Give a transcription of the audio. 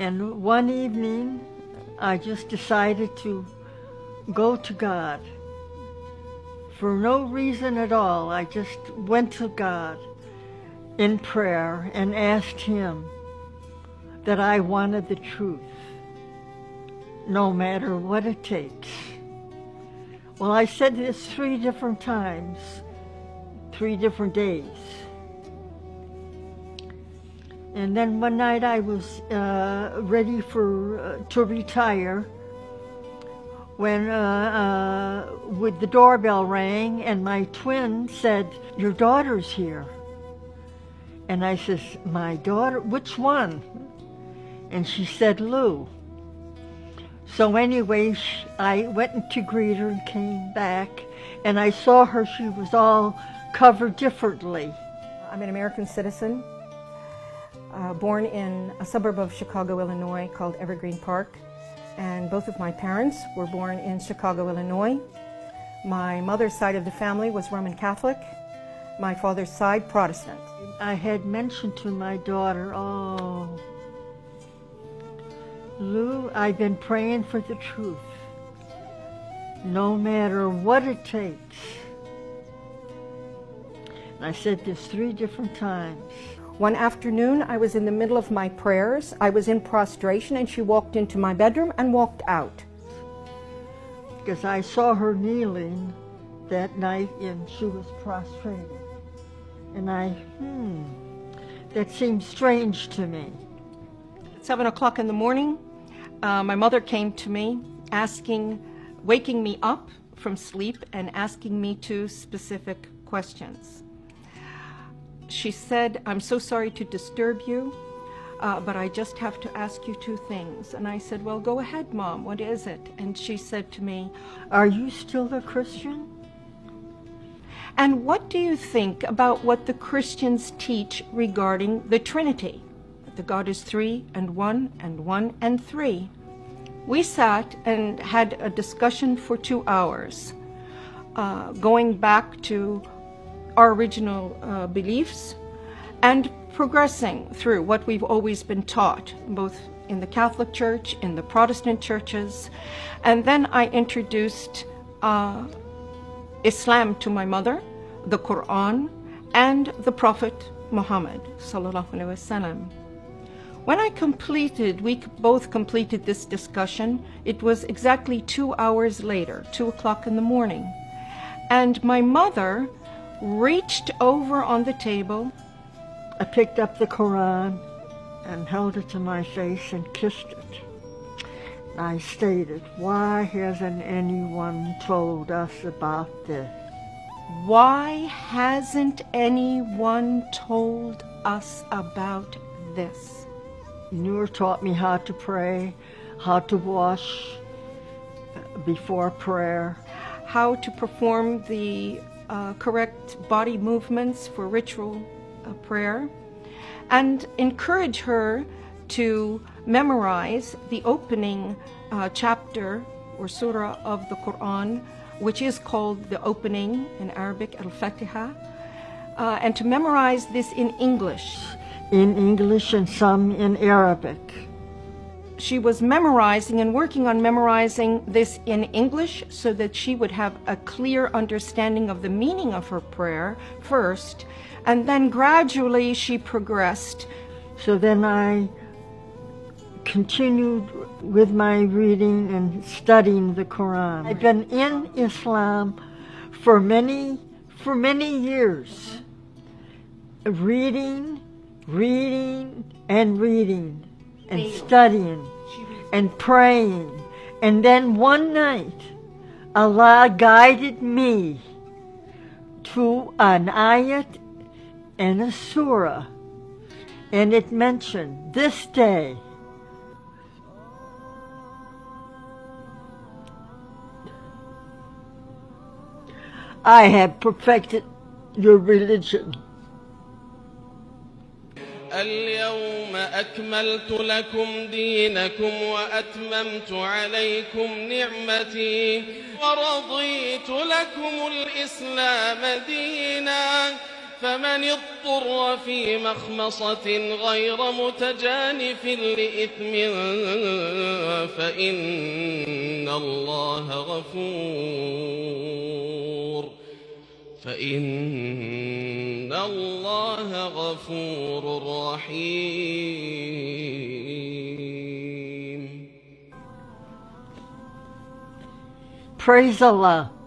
And one evening, I just decided to go to God. For no reason at all, I just went to God in prayer and asked Him that I wanted the truth, no matter what it takes. Well, I said this 3 different times, 3 different days. And then one night I was ready to retire when with the doorbell rang and my twin said, "Your daughter's here." And I says, "My daughter? Which one?" And she said, "Lou." So anyway, I went to greet her and came back, and I saw her, she was all covered differently. I'm an American citizen, born in a suburb of Chicago, Illinois called Evergreen Park, and both of my parents were born in Chicago, Illinois. My mother's side of the family was Roman Catholic, my father's side Protestant. I had mentioned to my daughter, "Oh, Lou, I've been praying for the truth, no matter what it takes." And I said this 3 different times. One afternoon, I was in the middle of my prayers. I was in prostration, and she walked into my bedroom and walked out. Because I saw her kneeling that night, and she was prostrated. And that seemed strange to me. At 7 o'clock in the morning, my mother came to me, waking me up from sleep and asking me 2 specific questions. She said, "I'm so sorry to disturb you, but I just have to ask you 2 things." And I said, "Well, go ahead, Mom, what is it?" And she said to me, "Are you still a Christian? And what do you think about what the Christians teach regarding the Trinity? That God is 3 and 1 and 1 and 3. We sat and had a discussion for 2 hours, going back to our original beliefs and progressing through what we've always been taught, both in the Catholic Church, in the Protestant churches. And then I introduced Islam to my mother, the Quran, and the Prophet Muhammad sallallahu alaihi wasallam. When we both completed this discussion, it was exactly 2 hours later, 2 o'clock in the morning. And my mother reached over on the table. I picked up the Quran and held it to my face and kissed it. I stated, "Why hasn't anyone told us about this? Why hasn't anyone told us about this?" Noor taught me how to pray, how to wash before prayer, how to perform the correct body movements for ritual prayer, and encourage her to memorize the opening chapter or surah of the Quran, which is called the opening in Arabic, Al-Fatiha, and to memorize this in English. In English and some in Arabic. She was memorizing and working on memorizing this in English so that she would have a clear understanding of the meaning of her prayer first, and then gradually she progressed. So then I continued with my reading and studying the Quran. I've been in Islam for many years, reading and studying and praying. And then one night, Allah guided me to an ayat and a surah, and it mentioned this day. I have perfected your religion. اليوم أكملت لكم دينكم وأتممت عليكم نعمتي ورضيت لكم الإسلام دينا فمن اضطر في مخمصة غير متجانف لإثم فإن الله غفور رحيم. Praise Allah.